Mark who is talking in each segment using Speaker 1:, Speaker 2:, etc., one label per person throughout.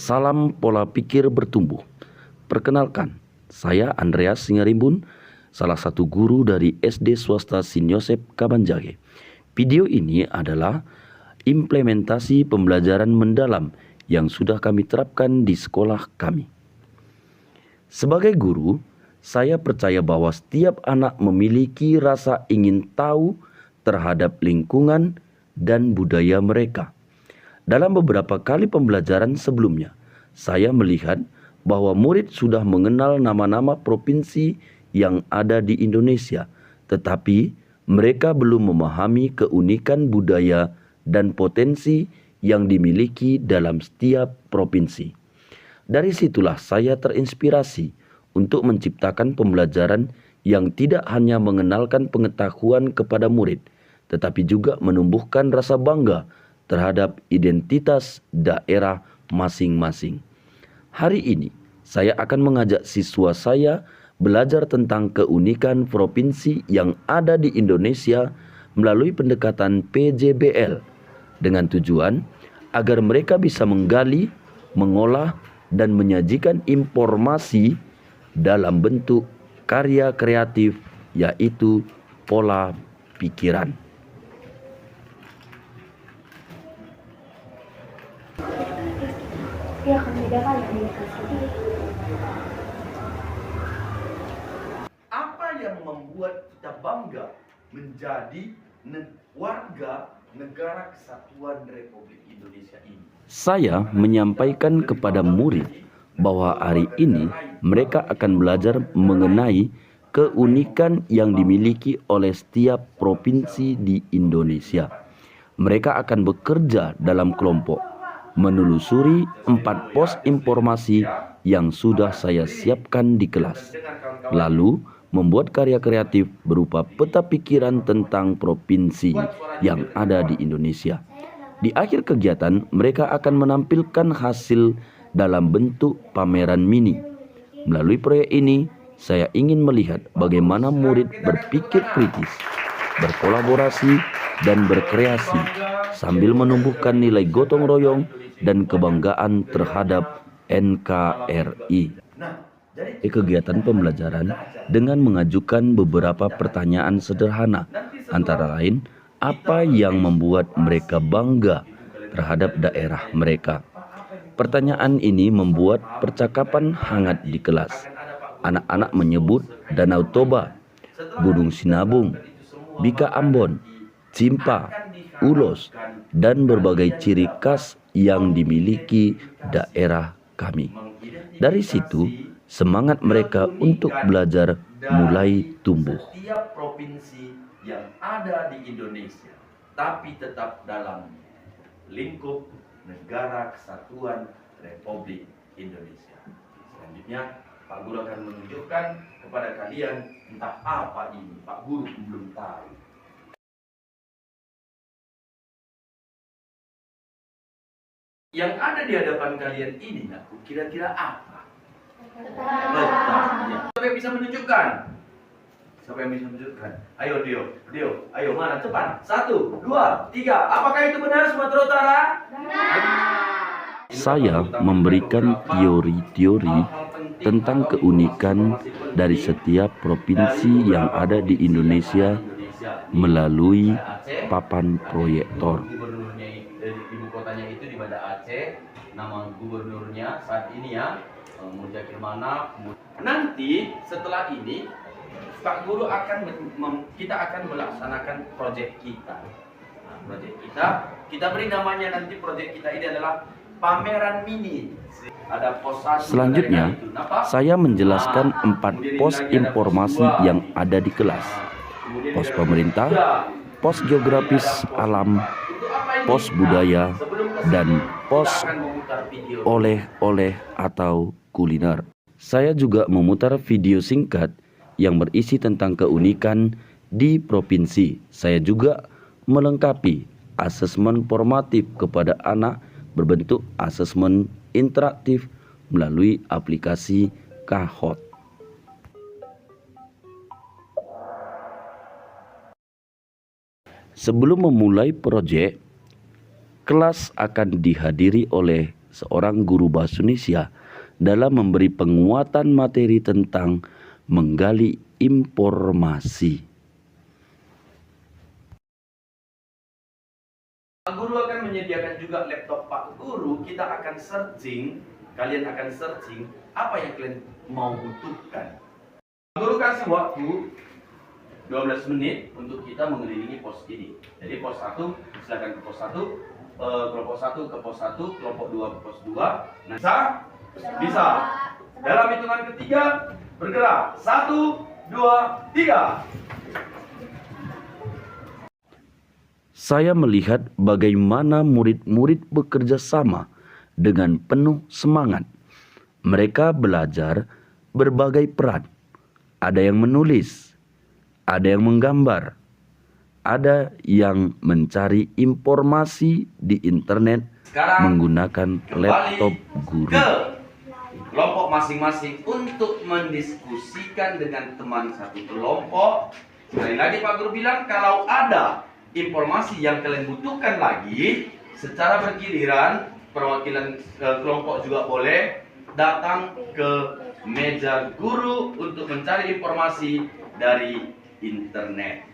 Speaker 1: Salam pola pikir bertumbuh. Perkenalkan, saya Andreas Singarimbun, salah satu guru dari SD swasta Sin Yosep Kabanjage. Video ini adalah implementasi pembelajaran mendalam yang sudah kami terapkan di sekolah kami. Sebagai guru, saya percaya bahwa setiap anak memiliki rasa ingin tahu terhadap lingkungan dan budaya mereka. Dalam beberapa kali pembelajaran sebelumnya, saya melihat bahwa murid sudah mengenal nama-nama provinsi yang ada di Indonesia, tetapi mereka belum memahami keunikan budaya dan potensi yang dimiliki dalam setiap provinsi. Dari situlah saya terinspirasi untuk menciptakan pembelajaran yang tidak hanya mengenalkan pengetahuan kepada murid, tetapi juga menumbuhkan rasa bangga terhadap identitas daerah masing-masing. Hari ini, saya akan mengajak siswa saya belajar tentang keunikan provinsi yang ada di Indonesia melalui pendekatan PJBL dengan tujuan agar mereka bisa menggali, mengolah, dan menyajikan informasi dalam bentuk karya kreatif, yaitu pola pikiran.
Speaker 2: Dia akan membedakan yang dia sendiri.
Speaker 1: Apa yang membuat kita bangga menjadi warga negara kesatuan Republik Indonesia ini? Saya menyampaikan kepada murid bahwa hari ini mereka akan belajar mengenai keunikan yang dimiliki oleh setiap provinsi di Indonesia. Mereka akan bekerja dalam kelompok, menelusuri 4 pos informasi yang sudah saya siapkan di kelas, lalu membuat karya kreatif berupa peta pikiran tentang provinsi yang ada di Indonesia. Di akhir kegiatan, mereka akan menampilkan hasil dalam bentuk pameran mini. Melalui proyek ini, saya ingin melihat bagaimana murid berpikir kritis, berkolaborasi, dan berkreasi sambil menumbuhkan nilai gotong royong dan kebanggaan terhadap NKRI. Kegiatan pembelajaran dengan mengajukan beberapa pertanyaan sederhana, antara lain, apa yang membuat mereka bangga terhadap daerah mereka. Pertanyaan ini membuat percakapan hangat di kelas. Anak-anak menyebut Danau Toba, Gunung Sinabung, Bika Ambon, Cimpa, Ulos, dan berbagai ciri khas yang dimiliki daerah kami. Dari situ, semangat mereka untuk belajar mulai tumbuh. Setiap provinsi yang ada di Indonesia, tapi tetap dalam lingkup Negara Kesatuan Republik Indonesia. Selanjutnya, Pak Guru akan menunjukkan kepada kalian entah apa ini. Pak Guru belum tahu. Yang ada di hadapan kalian ini, kira-kira apa? Betul. Ya. Siapa yang bisa menunjukkan? Siapa yang bisa menunjukkan? Ayo Dio, ayo mana cepat? 1, 2, 3. Apakah itu benar Sumatera Utara? Benar. Saya memberikan teori-teori tentang keunikan dari setiap provinsi yang ada di Indonesia melalui papan proyektor. Ibu kotanya itu di Banda Aceh, nama gubernurnya saat ini ya, Muzakir Manaf. Nanti setelah ini Pak Guru kita akan melaksanakan proyek kita. Nah, proyek kita beri namanya nanti proyek kita ini adalah pameran mini. Ada pos 1. Selanjutnya, saya menjelaskan 4 pos informasi yang ada di kelas. Pos pemerintah, pos geografis alam, pos budaya, dan pos oleh-oleh atau kuliner. Saya juga memutar video singkat yang berisi tentang keunikan di provinsi. Saya juga melengkapi asesmen formatif kepada anak berbentuk asesmen interaktif melalui aplikasi Kahoot. Sebelum memulai proyek, kelas akan dihadiri oleh seorang guru bahasa Indonesia dalam memberi penguatan materi tentang menggali informasi. Pak Guru akan menyediakan juga laptop Pak Guru. Kita akan searching, kalian akan searching apa yang kalian mau butuhkan. Pak Guru kasih waktu 12 menit untuk kita mengelilingi pos ini. Jadi pos 1, silakan ke pos 1, kelompok 1 ke pos 1, kelompok 2 ke pos 2. Nah, bisa. Dalam hitungan ketiga, bergerak. 1, 2, 3. Saya melihat bagaimana murid-murid bekerja sama dengan penuh semangat. Mereka belajar berbagai peran. Ada yang menulis, ada yang menggambar, ada yang mencari informasi di internet menggunakan laptop guru. Ke kelompok masing-masing untuk mendiskusikan dengan teman satu kelompok. Sekali lagi Pak Guru bilang, kalau ada informasi yang kalian butuhkan lagi, secara bergiliran, perwakilan kelompok juga boleh datang ke meja guru untuk mencari informasi dari internet.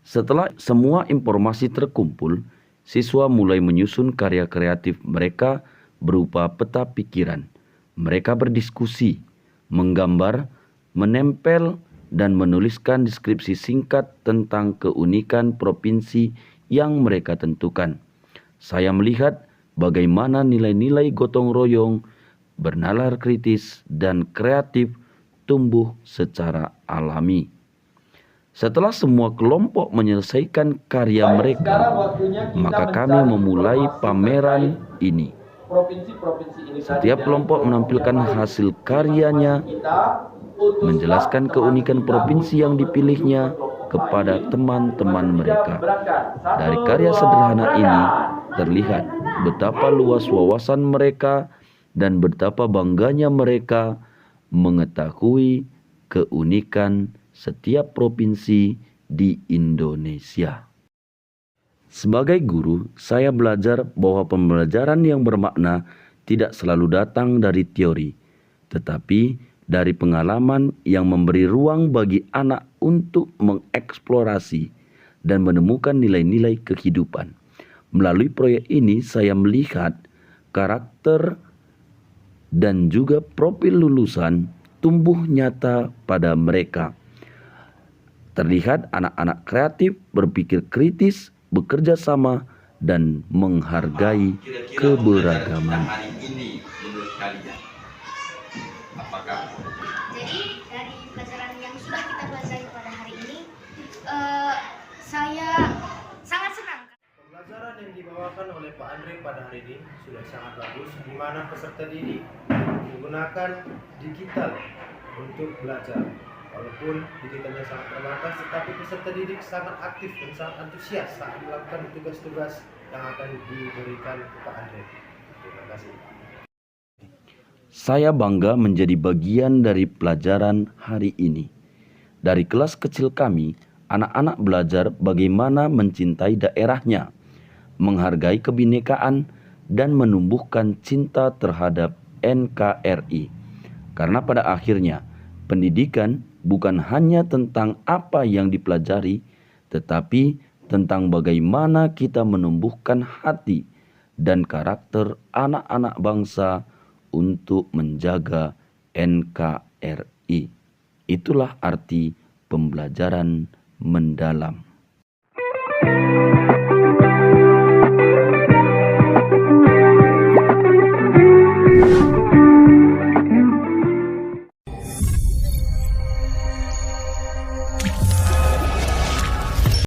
Speaker 1: Setelah semua informasi terkumpul, siswa mulai menyusun karya kreatif mereka berupa peta pikiran. Mereka berdiskusi, menggambar, menempel, dan menuliskan deskripsi singkat tentang keunikan provinsi yang mereka tentukan. Saya melihat bagaimana nilai-nilai gotong royong, bernalar kritis, dan kreatif tumbuh secara alami. Setelah semua kelompok menyelesaikan karya mereka, maka kami memulai pameran ini. Setiap kelompok menampilkan hasil karyanya, menjelaskan keunikan provinsi yang dipilihnya kepada teman-teman mereka. Dari karya sederhana ini terlihat betapa luas wawasan mereka dan betapa bangganya mereka mengetahui keunikan setiap provinsi di Indonesia. Sebagai guru, saya belajar bahwa pembelajaran yang bermakna tidak selalu datang dari teori, tetapi dari pengalaman yang memberi ruang bagi anak untuk mengeksplorasi dan menemukan nilai-nilai kehidupan. Melalui proyek ini, saya melihat karakter dan juga profil lulusan tumbuh nyata pada mereka. Terlihat anak-anak kreatif, berpikir kritis, bekerja sama, dan menghargai keberagaman. Hari ini menurut kalian, apakah?
Speaker 2: Jadi dari pelajaran yang sudah kita pelajari pada hari ini, saya sangat senang.
Speaker 3: Pembelajaran yang dibawakan oleh Pak Andre pada hari ini sudah sangat bagus, di mana peserta didik menggunakan digital untuk belajar. Walaupun didikannya sangat terbatas, tetapi peserta didik sangat aktif dan sangat antusias saat melakukan tugas-tugas yang akan diberikan ke Pak Andre. Terima kasih.
Speaker 1: Saya bangga menjadi bagian dari pelajaran hari ini. Dari kelas kecil kami, anak-anak belajar bagaimana mencintai daerahnya, menghargai kebinekaan, dan menumbuhkan cinta terhadap NKRI. Karena pada akhirnya, pendidikan bukan hanya tentang apa yang dipelajari, tetapi tentang bagaimana kita menumbuhkan hati dan karakter anak-anak bangsa untuk menjaga NKRI. Itulah arti pembelajaran mendalam.